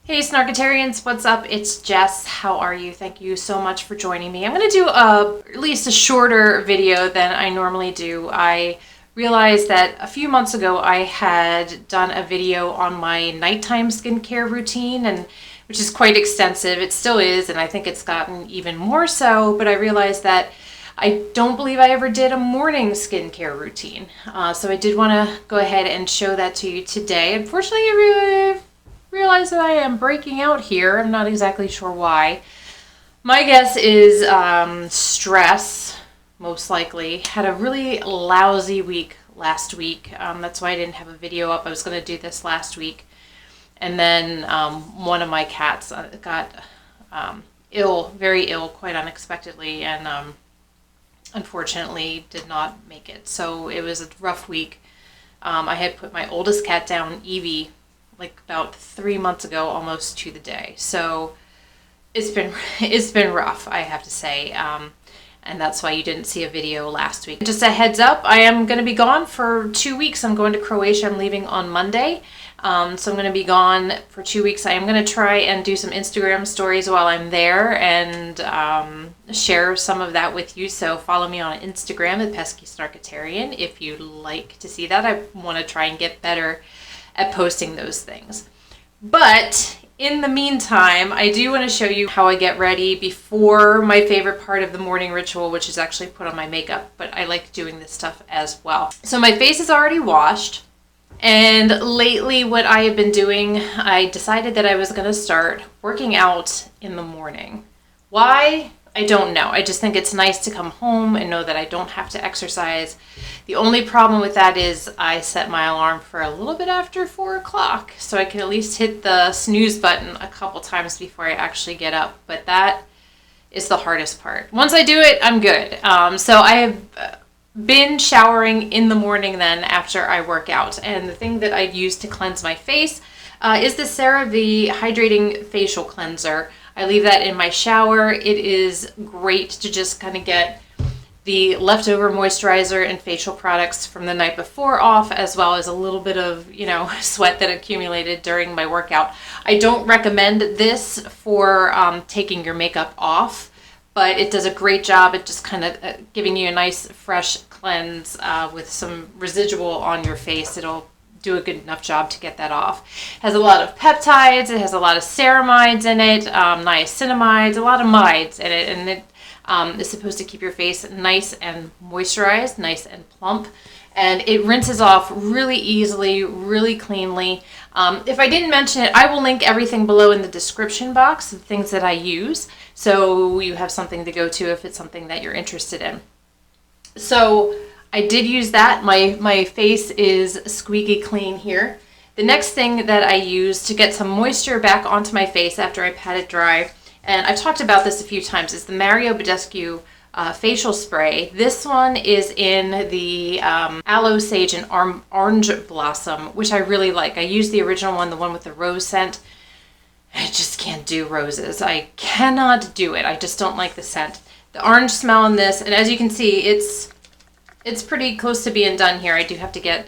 Hey Snarkatarians, what's up? It's Jess. How are you? Thank you so much for joining me. I'm going to do at least a shorter video than I normally do. I realized that a few months ago I had done a video on my nighttime skincare routine, and which is quite extensive. It still is, and I think it's gotten even more so, but I realized that I don't believe I ever did a morning skincare routine. So I did want to go ahead and show that to you today. Unfortunately, I realize that I am breaking out here. I'm not exactly sure why. My guess is stress, most likely. Had a really lousy week last week. That's why I didn't have a video up. I was going to do this last week. And then one of my cats got ill, very ill, quite unexpectedly, and unfortunately did not make it. So it was a rough week. I had put my oldest cat down, Evie, like about 3 months ago, almost to the day. So it's been rough, I have to say, and that's why you didn't see a video last week. Just a heads up, I am going to be gone for 2 weeks. I'm going to Croatia. I'm leaving on Monday, so I'm going to be gone for 2 weeks. I am going to try and do some Instagram stories while I'm there and share some of that with you. So follow me on Instagram at Pesky Snarkatarian if you'd like to see that. I want to try and get better at posting those things. But in the meantime, I do want to show you how I get ready before my favorite part of the morning ritual, which is actually put on my makeup, but I like doing this stuff as well. So my face is already washed, and lately what I have been doing, I decided that I was going to start working out in the morning. Why? I don't know. I just think it's nice to come home and know that I don't have to exercise. The only problem with that is I set my alarm for a little bit after 4 o'clock, so I can at least hit the snooze button a couple times before I actually get up. But that is the hardest part. Once I do it, I'm good. So I have been showering in the morning then after I work out. And the thing that I use to cleanse my face is the CeraVe Hydrating Facial Cleanser. I leave that in my shower. It is great to just kind of get the leftover moisturizer and facial products from the night before off, as well as a little bit of, sweat that accumulated during my workout. I don't recommend this for taking your makeup off, but it does a great job at just kind of giving you a nice fresh cleanse with some residual on your face. It'll do a good enough job to get that off. It has a lot of peptides, it has a lot of ceramides in it, niacinamides, a lot of mides in it, and it is supposed to keep your face nice and moisturized, nice and plump, and it rinses off really easily, really cleanly. If I didn't mention it, I will link everything below in the description box, the things that I use, so you have something to go to if it's something that you're interested in. So I did use that. My face is squeaky clean here. The next thing that I use to get some moisture back onto my face after I pat it dry, and I've talked about this a few times, is the Mario Badescu facial spray. This one is in the aloe, sage, and orange blossom, which I really like. I use the original one, the one with the rose scent. I just can't do roses. I cannot do it. I just don't like the scent. The orange smell in this, and as you can see, it's pretty close to being done here. I do have to get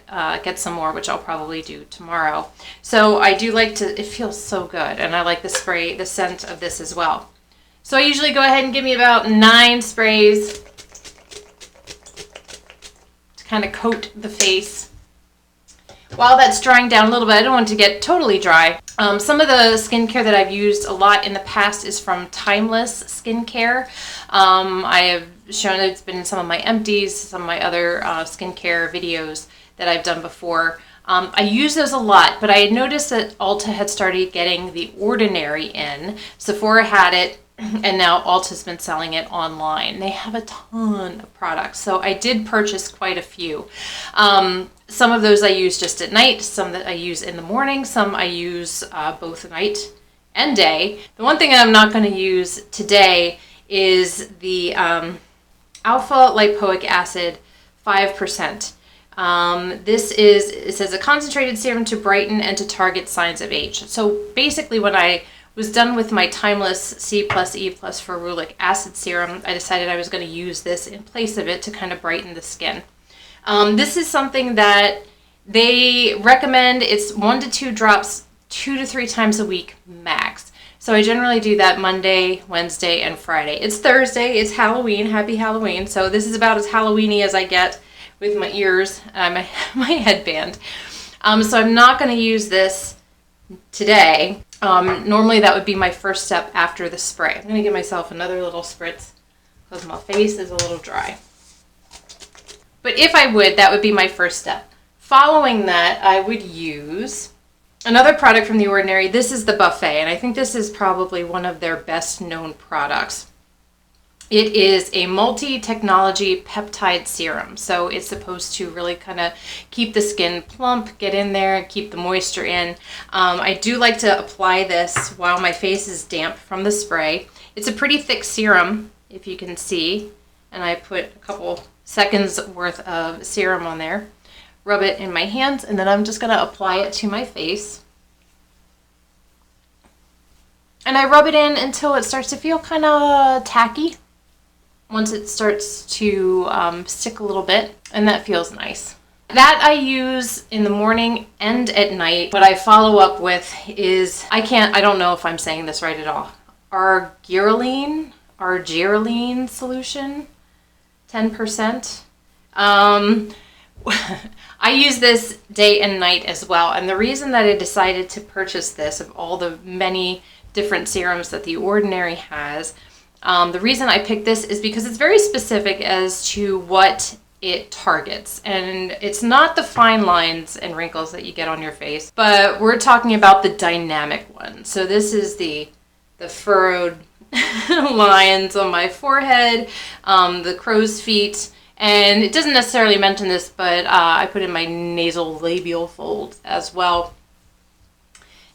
some more, which I'll probably do tomorrow. So I do like to, it feels so good, and I like the spray, the scent of this as well. So I usually go ahead and give me about 9 sprays to kind of coat the face. While that's drying down a little bit, I don't want it to get totally dry. Some of the skincare that I've used a lot in the past is from Timeless Skincare. I have shown it's been in some of my empties, some of my other skincare videos that I've done before. I use those a lot, but I had noticed that Ulta had started getting the Ordinary in. Sephora had it, and now Ulta's been selling it online. They have a ton of products, so I did purchase quite a few. Some of those I use just at night, some that I use in the morning, some I use both night and day. The one thing I'm not going to use today is the alpha lipoic acid 5%. This is, it says, a concentrated serum to brighten and to target signs of age. So basically when I was done with my Timeless C+, E+ ferulic acid serum, I decided I was going to use this in place of it to kind of brighten the skin. This is something that they recommend. It's 1 to 2 drops 2 to 3 times a week max. So I generally do that Monday, Wednesday, and Friday. It's Thursday, it's Halloween, happy Halloween. So this is about as Halloween-y as I get with my ears, my headband. So I'm not going to use this today. Normally that would be my first step after the spray. I'm going to give myself another little spritz because my face is a little dry. But if I would, that would be my first step. Following that, I would use another product from The Ordinary. This is the Buffet, and I think this is probably one of their best known products. It is a multi-technology peptide serum. So it's supposed to really kind of keep the skin plump, get in there, keep the moisture in. I do like to apply this while my face is damp from the spray. It's a pretty thick serum, if you can see. And I put a couple seconds worth of serum on there. Rub it in my hands, and then I'm just going to apply it to my face. And I rub it in until it starts to feel kind of tacky. Once it starts to stick a little bit, and that feels nice. That I use in the morning and at night. What I follow up with is, I don't know if I'm saying this right at all, argireline solution, 10%. I use this day and night as well, and the reason that I decided to purchase this, of all the many different serums that The Ordinary has, the reason I picked this is because it's very specific as to what it targets. And it's not the fine lines and wrinkles that you get on your face, but we're talking about the dynamic one. So this is the furrowed lines on my forehead, the crow's feet, and it doesn't necessarily mention this, but I put in my nasal labial fold as well.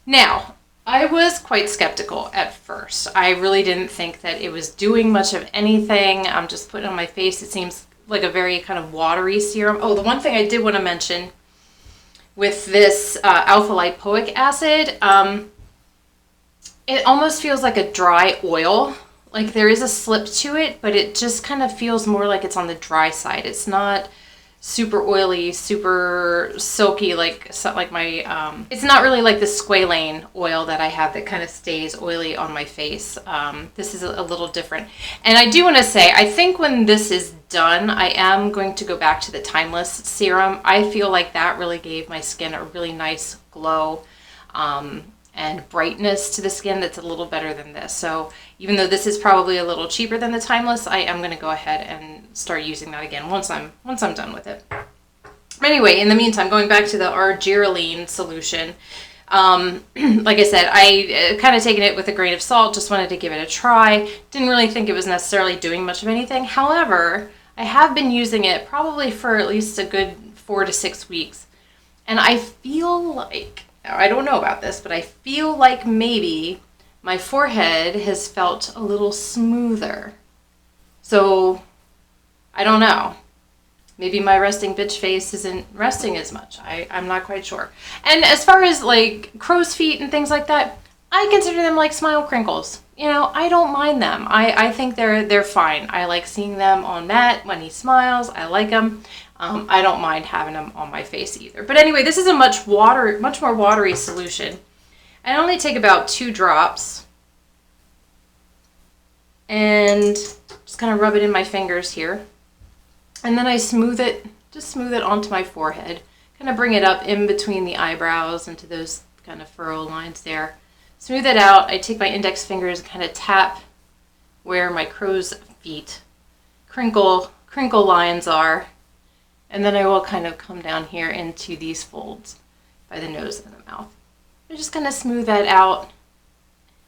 Now, I was quite skeptical at first. I really didn't think that it was doing much of anything. I'm just putting it on my face. It seems like a very kind of watery serum. Oh, the one thing I did want to mention with this alpha lipoic acid, it almost feels like a dry oil. Like there is a slip to it, but it just kind of feels more like it's on the dry side. It's not super oily, super silky like my, it's not really like the squalane oil that I have that kind of stays oily on my face. This is a little different. And I do want to say, I think when this is done, I am going to go back to the Timeless serum. I feel like that really gave my skin a really nice glow and brightness to the skin that's a little better than this. So even though this is probably a little cheaper than the Timeless, I am going to go ahead and start using that again once I'm done with it. Anyway, in the meantime, going back to the argireline solution, like I said, I kind of taken it with a grain of salt, just wanted to give it a try. Didn't really think it was necessarily doing much of anything. However, I have been using it probably for at least a good 4 to 6 weeks. And I feel like, I don't know about this, but I feel like maybe my forehead has felt a little smoother. So, I don't know. Maybe my resting bitch face isn't resting as much. I'm not quite sure. And as far as like crow's feet and things like that, I consider them like smile crinkles. You know, I don't mind them. I think they're fine. I like seeing them on Matt when he smiles. I like them. I don't mind having them on my face either. But anyway, this is a much more watery solution. I only take about 2 drops and just kind of rub it in my fingers here. And then I smooth it onto my forehead. Kind of bring it up in between the eyebrows into those kind of furrow lines there. Smooth it out. I take my index fingers and kind of tap where my crow's feet crinkle lines are. And then I will kind of come down here into these folds by the nose and the mouth. I just kind of smooth that out.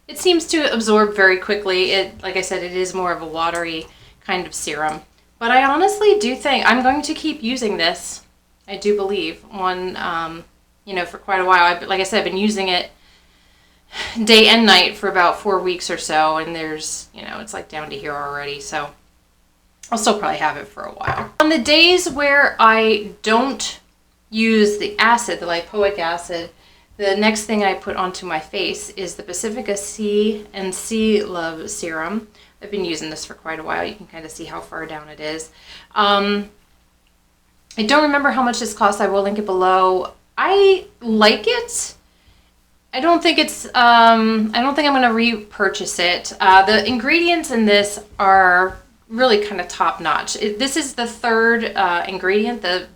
It seems to absorb very quickly. Like I said, it is more of a watery kind of serum. But I honestly do think I'm going to keep using this. I do believe for quite a while. Like I said, I've been using it day and night for about 4 weeks or so, and there's, it's like down to here already. So I'll still probably have it for a while. On the days where I don't use the acid, the lipoic acid, the next thing I put onto my face is the Pacifica Sea and Sea Love Serum. I've been using this for quite a while. You can kind of see how far down it is. I don't remember how much this costs. I will link it below. I like it. I don't think I'm going to repurchase it. The ingredients in this are really kind of top notch. This is the third ingredient. The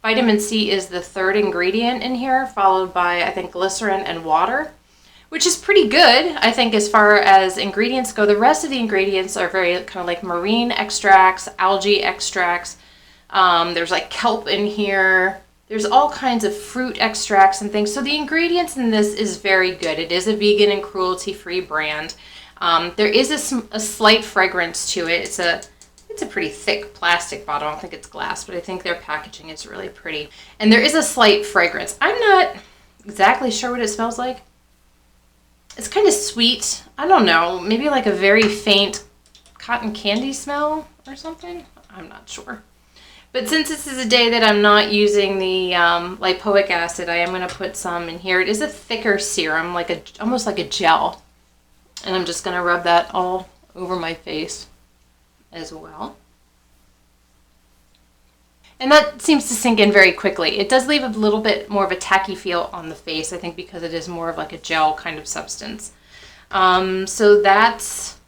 vitamin C is the third ingredient in here, followed by, I think, glycerin and water, which is pretty good, I think, as far as ingredients go. The rest of the ingredients are very kind of like marine extracts, algae extracts. There's like kelp in here. There's all kinds of fruit extracts and things. So the ingredients in this is very good. It is a vegan and cruelty-free brand. There is a slight fragrance to it. It's a pretty thick plastic bottle. I don't think it's glass, but I think their packaging is really pretty. And there is a slight fragrance. I'm not exactly sure what it smells like. It's kind of sweet. I don't know. Maybe like a very faint cotton candy smell or something. I'm not sure. But since this is a day that I'm not using the lipoic acid, I am going to put some in here. It is a thicker serum, almost like a gel. And I'm just going to rub that all over my face as well. And that seems to sink in very quickly. It does leave a little bit more of a tacky feel on the face, I think, because it is more of like a gel kind of substance. So that's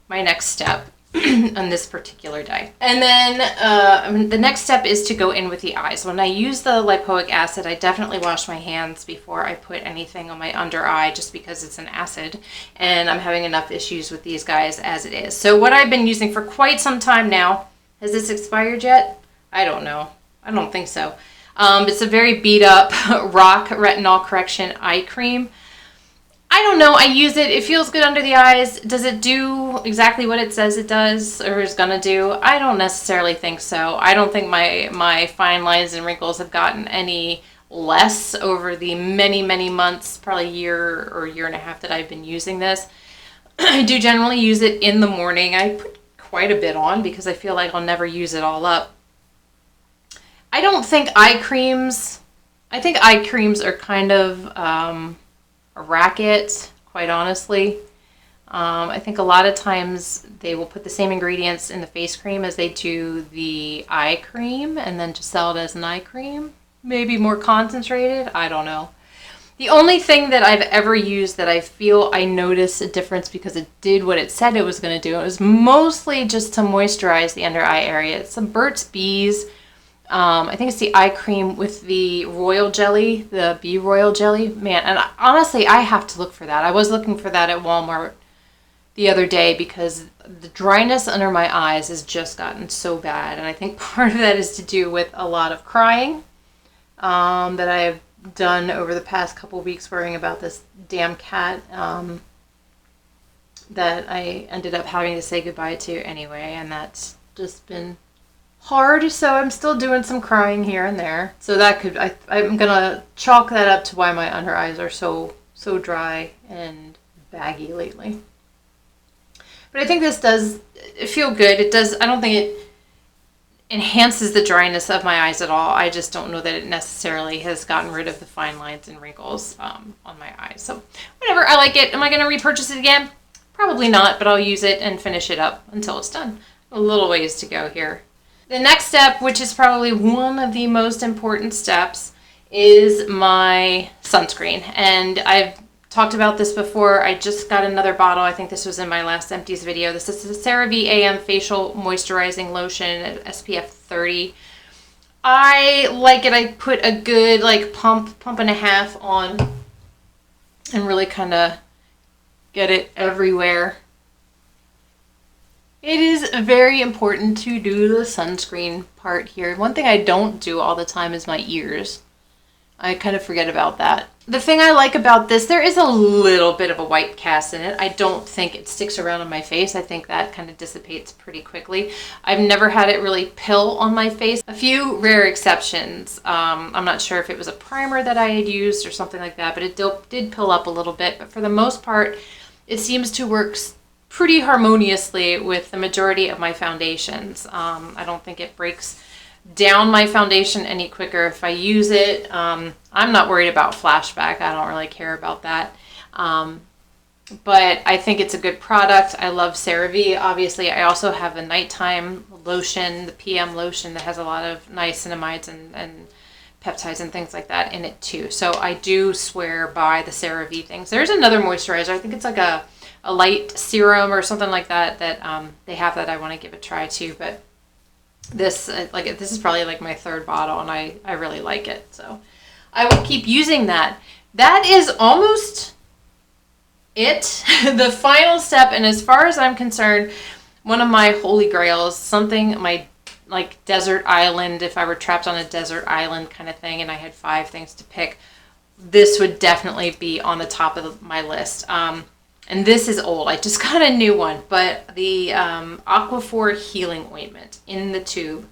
my next step on this particular day. And then the next step is to go in with the eyes. When I use the lipoic acid, I definitely wash my hands before I put anything on my under eye, just because it's an acid and I'm having enough issues with these guys as it is. So what I've been using for quite some time now, has this expired yet? I don't know. I don't think so. It's a very beat up Rock Retinol Correction Eye Cream. I don't know. I use it. It feels good under the eyes. Does it do exactly what it says it does or is going to do? I don't necessarily think so. I don't think my fine lines and wrinkles have gotten any less over the many, many months, probably year or year and a half that I've been using this. I do generally use it in the morning. I put quite a bit on because I feel like I'll never use it all up. I think eye creams are kind of a racket, quite honestly. I think a lot of times they will put the same ingredients in the face cream as they do the eye cream and then just sell it as an eye cream. Maybe more concentrated, I don't know. The only thing that I've ever used that I feel I noticed a difference because it did what it said it was going to do, it was mostly just to moisturize the under eye area. It's some Burt's Bees. I think it's the eye cream with the royal jelly, the bee royal jelly. Man, and honestly, I have to look for that. I was looking for that at Walmart the other day because the dryness under my eyes has just gotten so bad. And I think part of that is to do with a lot of crying that I've done over the past couple of weeks worrying about this damn cat that I ended up having to say goodbye to anyway. And that's just been hard, so I'm still doing some crying here and there. So that could, I'm gonna chalk that up to why my under eyes are so dry and baggy lately. But I think this does feel good. It does, I don't think it enhances the dryness of my eyes at all. I just don't know that it necessarily has gotten rid of the fine lines and wrinkles on my eyes. So whatever, I like it. Am I gonna repurchase it again? Probably not, but I'll use it and finish it up until it's done. A little ways to go here. The next step, which is probably one of the most important steps, is my sunscreen. And I've talked about this before. I just got another bottle. I think this was in my last empties video. This is the CeraVe AM Facial Moisturizing Lotion at SPF 30. I like it. I put a good pump and a half on and really kind of get it everywhere. It is very important to do the sunscreen part here. One thing I don't do all the time is my ears. I kind of forget about that. The thing I like about this, there is a little bit of a white cast in it. I don't think it sticks around on my face. I think that kind of dissipates pretty quickly. I've never had it really pill on my face. A few rare exceptions. I'm not sure if it was a primer that I had used or something like that, but it did pill up a little bit. But for the most part, it seems to work pretty harmoniously with the majority of my foundations. I don't think it breaks down my foundation any quicker if I use it. I'm not worried about flashback. I don't really care about that. But I think it's a good product. I love CeraVe. Obviously, I also have a nighttime lotion, the PM lotion that has a lot of niacinamides and peptides and things like that in it too. So I do swear by the CeraVe things. There's another moisturizer. I think it's like a light serum or something like that they have that I want to give a try too. But this is probably like my third bottle, and I really like it. So I will keep using that. That is almost it. The final step, and as far as I'm concerned, one of my holy grails, something my like desert island, if I were trapped on a desert island kind of thing and I had 5 things to pick, this would definitely be on the top of my list. And this is old. I just got a new one, but the Aquaphor Healing Ointment in the tube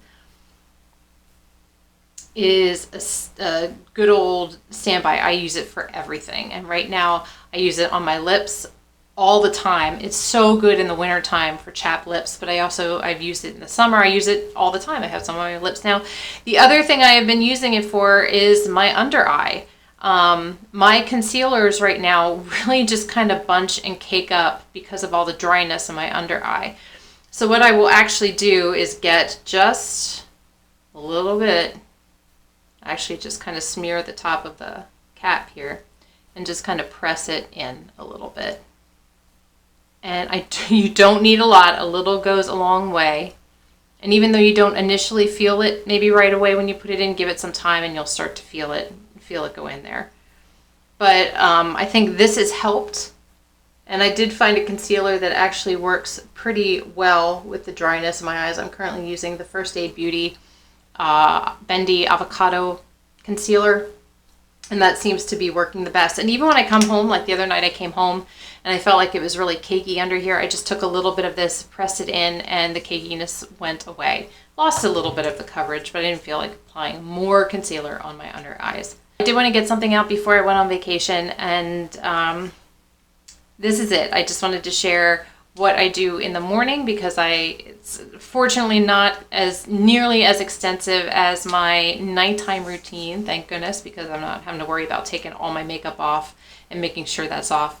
is a good old standby. I use it for everything. And right now I use it on my lips all the time. It's so good in the winter time for chapped lips, but I've used it in the summer. I use it all the time. I have some on my lips now. The other thing I have been using it for is my under eye. My concealers right now really just kind of bunch and cake up because of all the dryness in my under eye. So what I will actually do is get just a little bit, actually just kind of smear the top of the cap here and just kind of press it in a little bit. And you don't need a lot. A little goes a long way. And even though you don't initially feel it maybe right away when you put it in, give it some time and you'll start to feel it go in there. But I think this has helped. And I did find a concealer that actually works pretty well with the dryness in my eyes. I'm currently using the First Aid Beauty Bendy Avocado Concealer. And that seems to be working the best. And even when I come home, like the other night I came home and I felt like it was really cakey under here, I just took a little bit of this, pressed it in, and the cakiness went away. Lost a little bit of the coverage, but I didn't feel like applying more concealer on my under eyes. I did want to get something out before I went on vacation, and this is it. I just wanted to share what I do in the morning because it's fortunately not as nearly as extensive as my nighttime routine, thank goodness, because I'm not having to worry about taking all my makeup off and making sure that's off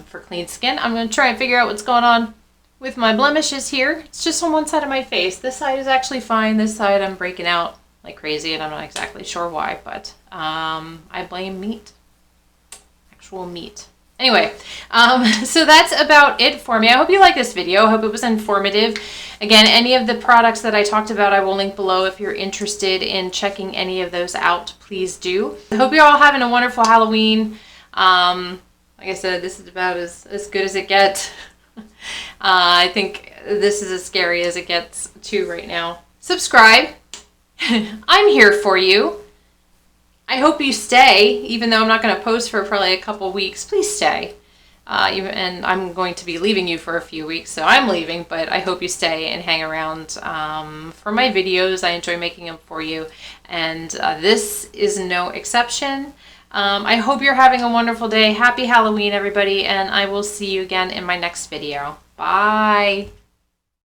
for clean skin. I'm going to try and figure out what's going on with my blemishes here. It's just on one side of my face. This side is actually fine. This side I'm breaking out like crazy, and I'm not exactly sure why, but I blame meat. Actual meat. Anyway, so that's about it for me. I hope you like this video. I hope it was informative. Again, any of the products that I talked about, I will link below. If you're interested in checking any of those out, please do. I hope you're all having a wonderful Halloween. Like I said, this is about as good as it gets. I think this is as scary as it gets too right now. Subscribe. I'm here for you. I hope you stay, even though I'm not going to post for probably a couple weeks. Please stay. And I'm going to be leaving you for a few weeks, so I'm leaving, but I hope you stay and hang around for my videos. I enjoy making them for you, and this is no exception. I hope you're having a wonderful day. Happy Halloween, everybody, and I will see you again in my next video. Bye.